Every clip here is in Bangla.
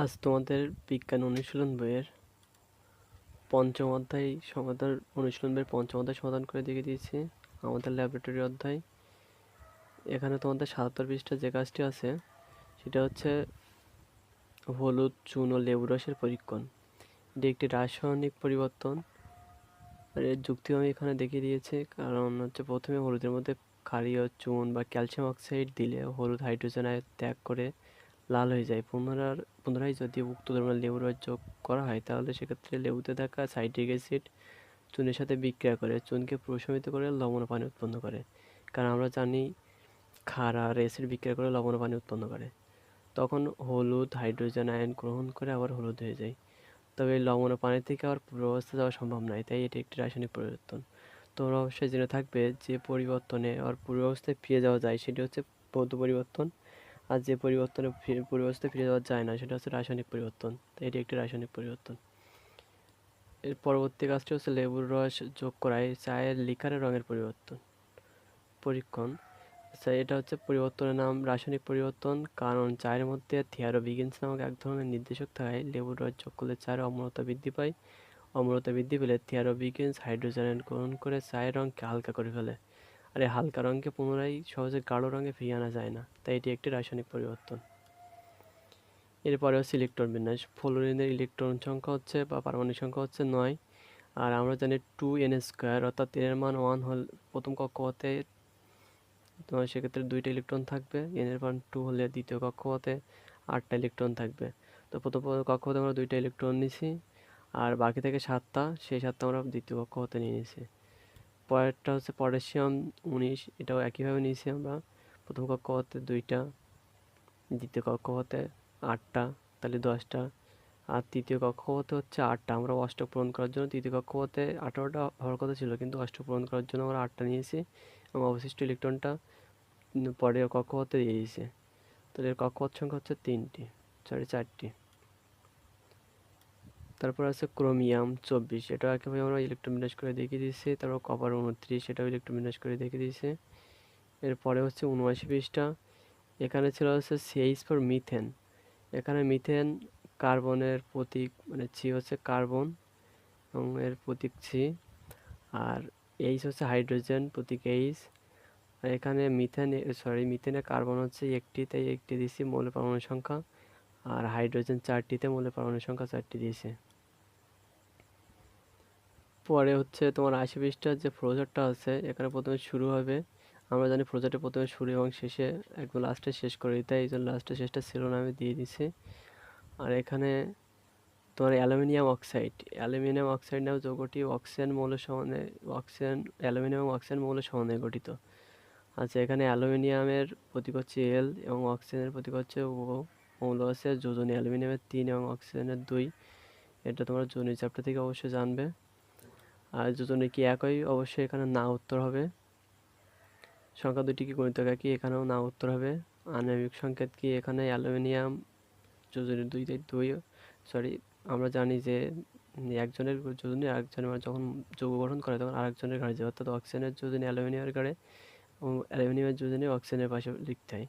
আজ তোমাদের বিজ্ঞান অনুশীলন বইয়ের পঞ্চম অধ্যায় সমাধান অনুশীলন বইয়ের পঞ্চম অধ্যায় সমাধান করে দেখিয়ে দিয়েছি। আমাদের ল্যাবরেটরি অধ্যায়। এখানে তোমাদের ৭৭ পৃষ্ঠা যে কাজটি আছে সেটা হচ্ছে হলুদ, চুন ও লেবু রসের পরীক্ষণ। এটি একটি রাসায়নিক পরিবর্তন। আর এর যুক্তি আমি এখানে দেখিয়ে দিয়েছি, কারণ হচ্ছে প্রথমে হলুদের মধ্যে ক্ষারীয় চুন বা ক্যালসিয়াম অক্সাইড দিলে হলুদ হাইড্রোজেন আয়ন ত্যাগ করে লাল হয়ে যায়। পুনরায় যদি উক্ত দ্রবণে লেবু রস যোগ করা হয় তাহলে সেক্ষেত্রে লেবুতে থাকা সাইট্রিক অ্যাসিড চুনের সাথে বিক্রিয়া করে চুনকে প্রশমিত করে লবণ ও পানি উৎপন্ন করে। কারণ আমরা জানি ক্ষার আর অ্যাসিড বিক্রিয়া করে লবণ ও পানি উৎপন্ন করে। তখন হলুদ হাইড্রোজেন আয়ন গ্রহণ করে আবার হলুদ হয়ে যায়। তবে এই লবণ ও পানি থেকে আবার পূর্বাবস্থায় যাওয়া সম্ভব নয়, তাই এটি একটি রাসায়নিক পরিবর্তন। তোমরা অবশ্যই জেনে থাকবে যে পরিবর্তনে আবার পূর্বাবস্থায় ফিরে যাওয়া যায় সেটি হচ্ছে ভৌত পরিবর্তন, আর যে পরিবর্তনে পূর্বাবস্থায় ফিরে যাওয়া যায় না সেটা হচ্ছে রাসায়নিক পরিবর্তন। তাই এটি একটি রাসায়নিক পরিবর্তন। এর পরবর্তী কাজটি হচ্ছে লেবুর রস যোগ করায় চায়ের লিকারের রঙের পরীক্ষণ। আচ্ছা, এটা হচ্ছে পরিবর্তনের নাম রাসায়নিক পরিবর্তন, কারণ চায়ের মধ্যে থিয়ারোবিগিনস নামক এক ধরনের নির্দেশক থাকায় লেবুর রস যোগ করলে চায়ের অম্লতা বৃদ্ধি পায়। অম্লতা বৃদ্ধি পেলে থিয়ারোবিগিনস হাইড্রোজেন আয়ন গ্রহণ করে চায়ের রঙকে হালকা করে ফেলে। আর এই হালকা রঙকে পুনরায় সহজে গাঢ় রঙে ফিরিয়ে আনা যায় না, তাই এটি একটি রাসায়নিক পরিবর্তন। এরপরে হচ্ছে ইলেকট্রন বিন্যাস। ফ্লোরিনের ইলেকট্রন সংখ্যা হচ্ছে বা পারমাণবিক সংখ্যা হচ্ছে ৯। আর আমরা জানি 2n², অর্থাৎ এর মান 1 হল প্রথম কক্ষপথে তোমার সেক্ষেত্রে 2টা ইলেকট্রন থাকবে। এর মান 2 হলে দ্বিতীয় কক্ষপথে 8টা ইলেকট্রন থাকবে। তো প্রথম কক্ষপথে আমরা 2টা ইলেকট্রন নিছি, আর বাকি থেকে 7টা, সেই 7টা আমরা দ্বিতীয় কক্ষপথে নিয়ে নিছি। পরেরটা হচ্ছে পটাশিয়াম 19, এটাও একইভাবে নিয়েছি আমরা। প্রথম কক্ষপথে 2টা, দ্বিতীয় কক্ষপথে 8টা, তাহলে 10টা। আর তৃতীয় কক্ষপথে হচ্ছে 8টা। আমরা অষ্টক পূরণ করার জন্য তৃতীয় কক্ষপথে 18টা হওয়ার কথা ছিল, কিন্তু অষ্টক পূরণ করার জন্য আমরা 8টা নিয়েছি এবং অবশিষ্ট ইলেকট্রনটা পরের কক্ষপথে দিয়ে দিয়েছি। তাহলে এর কক্ষপথ সংখ্যা হচ্ছে 4টি। তারপর আছে ক্রোমিয়াম 24, এটাও একেবারে আমরা ইলেকট্রন বিন্যাস করে দেখিয়ে দিয়েছি। তারপর কপার 29, সেটাও ইলেকট্রন বিন্যাস করে দেখিয়ে দিয়েছি। এরপরে হচ্ছে 79 পৃষ্ঠা। এখানে ছিল হচ্ছে CH ফর মিথেন। এখানে মিথেন কার্বনের প্রতীক, মানে সি হচ্ছে কার্বন এবং এর প্রতীক সি, আর এইচ হচ্ছে হাইড্রোজেন, প্রতীক এইচ। আর এখানে মিথেনের কার্বন হচ্ছে একটি, তাই একটি দিয়েছি মৌলের পরমাণু সংখ্যা, আর হাইড্রোজেন 4টিতে মৌলের পরমাণু সংখ্যা 4টি দিয়েছে। পরে হচ্ছে তোমার 80 পৃষ্ঠার যে ফ্লোচার্টটা আছে, এখানে প্রথমে শুরু হবে। আমরা জানি ফ্লোচার্টে প্রথমে শুরু এবং শেষে একদম লাস্টে শেষ করে দিতে হয়, এই জন্য লাস্টে শেষটা শিরোনামে দিয়ে দিছি। আর এখানে তোমার অ্যালুমিনিয়াম অক্সাইড নামক যৌগটি অক্সিজেন মৌলের সমন্বয়ে অ্যালুমিনিয়াম এবং অক্সিজেন মৌলের সমন্বয়ে গঠিত। আচ্ছা, এখানে অ্যালুমিনিয়ামের প্রতীক হচ্ছে L এবং অক্সিজেনের প্রতীক হচ্ছে O। মৌল আছে যোজনী, অ্যালুমিনিয়ামের 3 এবং অক্সিজেনের 2। এটা তোমরা যোজনী চ্যাপ্টার থেকে অবশ্যই জানবে। আর যোজনী কি একই? অবশ্যই এখানে না উত্তর হবে। সংখ্যা দুটি কি গণিতক একই? এখানেও না উত্তর হবে। আণবিক সংকেত কি? এখানে অ্যালুমিনিয়াম যোজনী 2 আমরা জানি যে একজনের যোজনী আরেকজনের যখন যৌগ গঠন করে তখন আরেকজনের ঘাড়ে যায়, অর্থাৎ অক্সিজেনের যোজনী অ্যালুমিনিয়ামের ঘাড়ে এবং অ্যালুমিনিয়ামের যোজনী অক্সিজেনের পাশে লিখতে হয়।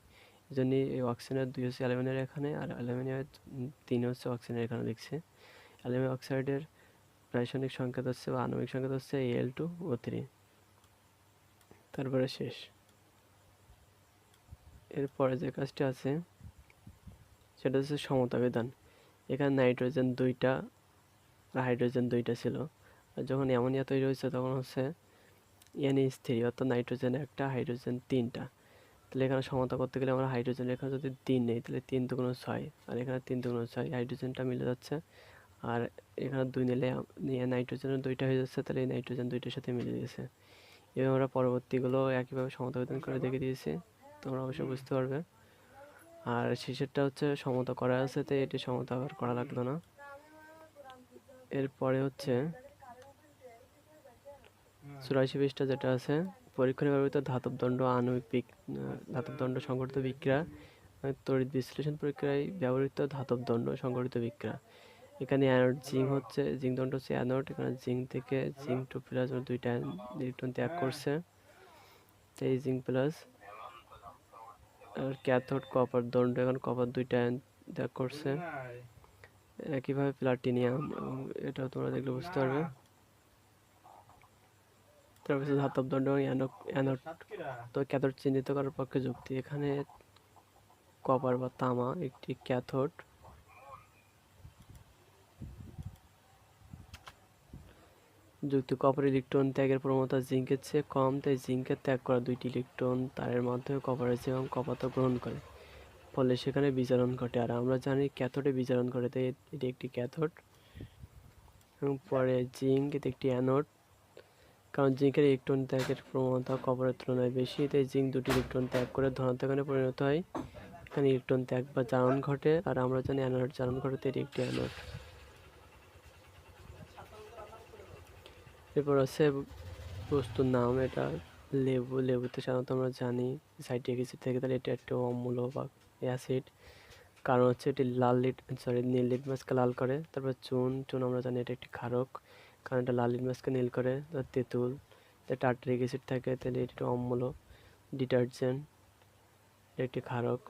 এই জন্যই এই অক্সিজেনের 2 হচ্ছে অ্যালুমিনিয়ামের এখানে, আর অ্যালুমিনিয়ামের 3 হচ্ছে অক্সিজেনের এখানে লিখছে। অ্যালুমিনিয়াম অক্সাইডের রাসায়নিক সংকেত হচ্ছে বা আণবিক সংকেত হচ্ছে Al2O3। তারপরে শেষ। এরপরে যে কাজটি আছে সেটা হচ্ছে সমতা বিধান। এখানে নাইট্রোজেন 2টা আর হাইড্রোজেন 2টা ছিল, আর যখন অ্যামোনিয়া তৈরি হয়েছে তখন হচ্ছে NH3, অর্থাৎ নাইট্রোজেন 1টা, হাইড্রোজেন 3টা। তাহলে এখানে সমতা করতে গেলে আমরা হাইড্রোজেন এখানে যদি 3 নেই তাহলে 3 দুগুণ 6, আর এখানে 3 দুগুণ 6, হাইড্রোজেনটা মিলে যাচ্ছে। আর এখানে 2 নিলে নাইট্রোজেনের 2টা হয়ে যাচ্ছে, তাহলে এই নাইট্রোজেন 2টার সাথে মিলে গেছে। এবার আমরা পরবর্তীগুলো একইভাবে সমতা বিধান করে দেখে দিয়েছি, তোমরা অবশ্যই বুঝতে পারবে। আর শেষেরটা হচ্ছে সমতা করা আছে, তাই এটি সমতা আবার করা লাগলো না। এরপরে হচ্ছে 84 পৃষ্ঠা যেটা আছে, পরীক্ষণে ব্যবহৃত ধাতব দণ্ড সংঘটিত বিক্রিয়া, তড়িৎ বিশ্লেষণ প্রক্রিয়ায় ব্যবহৃত ধাতব দণ্ড সংঘটিত বিক্রিয়া। এখানে অ্যানোড জিঙ্ক দণ্ড হচ্ছে অ্যানোড। এখানে জিঙ্ক থেকে জিঙ্ক 2+ 2টা ইলেকট্রন ত্যাগ করছে, তাই জিঙ্ক প্লাস। আর ক্যাথোড কপার দণ্ড, এখন কপার 2টা ত্যাগ করছে। একইভাবে প্লাটিনিয়াম, এটাও তোমরা দেখলে বুঝতে পারবে। তারপর ধাতব দণ্ড এবং অ্যানোড তো ক্যাথোড চিহ্নিত করার পক্ষে যুক্তি। এখানে কপার বা তামা একটি ক্যাথোড, যুক্তি কপার ইলেকট্রন ত্যাগের প্রবণতা জিঙ্কের চেয়ে কম, তাই জিঙ্কের ত্যাগ করা দুইটি ইলেকট্রন তারের মাধ্যমে কপারের চেয়ে এবং কপার তা গ্রহণ করে, ফলে সেখানে বিজারণ ঘটে। আর আমরা জানি ক্যাথোডে বিজারণ ঘটে, তাই এটি একটি ক্যাথোড। এবং পরে জিঙ্ক, এটি একটি অ্যানোড, কারণ জিঙ্কের ইলেকট্রন ত্যাগের প্রবণতা কপারের তুলনায় বেশি, তাই জিঙ্ক দুটি ইলেকট্রন ত্যাগ করে ধনাত্মক পরিণত হয়। এখানে ইলেকট্রন ত্যাগ বা জারণ ঘটে, আর আমরা জানি অ্যানোড জারণ ঘটে, এটি একটি অ্যানোড। এরপর আছে বস্তুর নাম, এটা লেবু। লেবুতে সাধারণত আমরা জানি সাইট্রিক অ্যাসিড থেকে, তাহলে এটা একটা অম্ল বা অ্যাসিড, কারণ হচ্ছে এটি নীল লিটমাসকে লাল করে। তারপর চুন, আমরা জানি এটা একটি ক্ষারক, কারণ এটা লাল লিটমাসকে নীল করে। তেঁতুল, টার্টারিক অ্যাসিড থাকে, তাহলে এটি অম্ল। ডিটারজেন্ট, একটি ক্ষারক।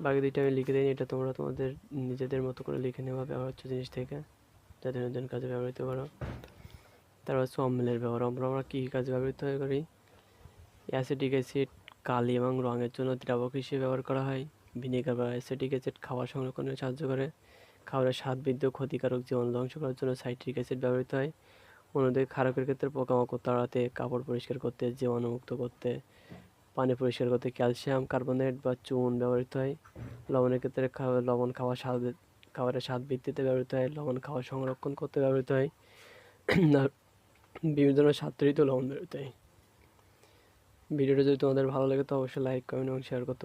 বাকি দুইটা আমি লিখে দিই, এটা তোমরা তোমাদের নিজেদের মতো করে লিখে নেওয়া ব্যবহার্য জিনিস থেকে, যা দৈনন্দিন কাজে ব্যবহৃত করো। তারপর হচ্ছে অম্লের ব্যবহার। আমরা কী কাজে ব্যবহৃত করি? অ্যাসিটিক অ্যাসিড কালি এবং রঙের জন্য দ্রাবক হিসেবে ব্যবহার করা হয়। ভিনেগার বা অ্যাসিটিক অ্যাসিড খাবার সংরক্ষণে সাহায্য করে। খাবারের স্বাদ বৃদ্ধি ও ক্ষতিকারক জীবাণু ধ্বংস করার জন্য সাইট্রিক অ্যাসিড ব্যবহৃত হয়। অন্যদিকে ক্ষারকের ক্ষেত্রে পোকামাকড় তাড়াতে, কাপড় পরিষ্কার করতে, জীবাণুমুক্ত করতে, পানি পরিষ্কার করতে ক্যালসিয়াম কার্বনেট বা চুন ব্যবহৃত হয়। লবণের ক্ষেত্রে লবণ খাবারের স্বাদ বৃদ্ধিতে ব্যবহৃত হয়। লবণ খাবার সংরক্ষণ করতে ব্যবহৃত হয়। বিভিন্ন ধরনের স্বাদ তৈরিতেও লবণ ব্যবহৃত হয়। ভিডিওটা যদি তোমাদের ভালো লাগে তো অবশ্যই লাইক, কমেন্ট এবং শেয়ার করতে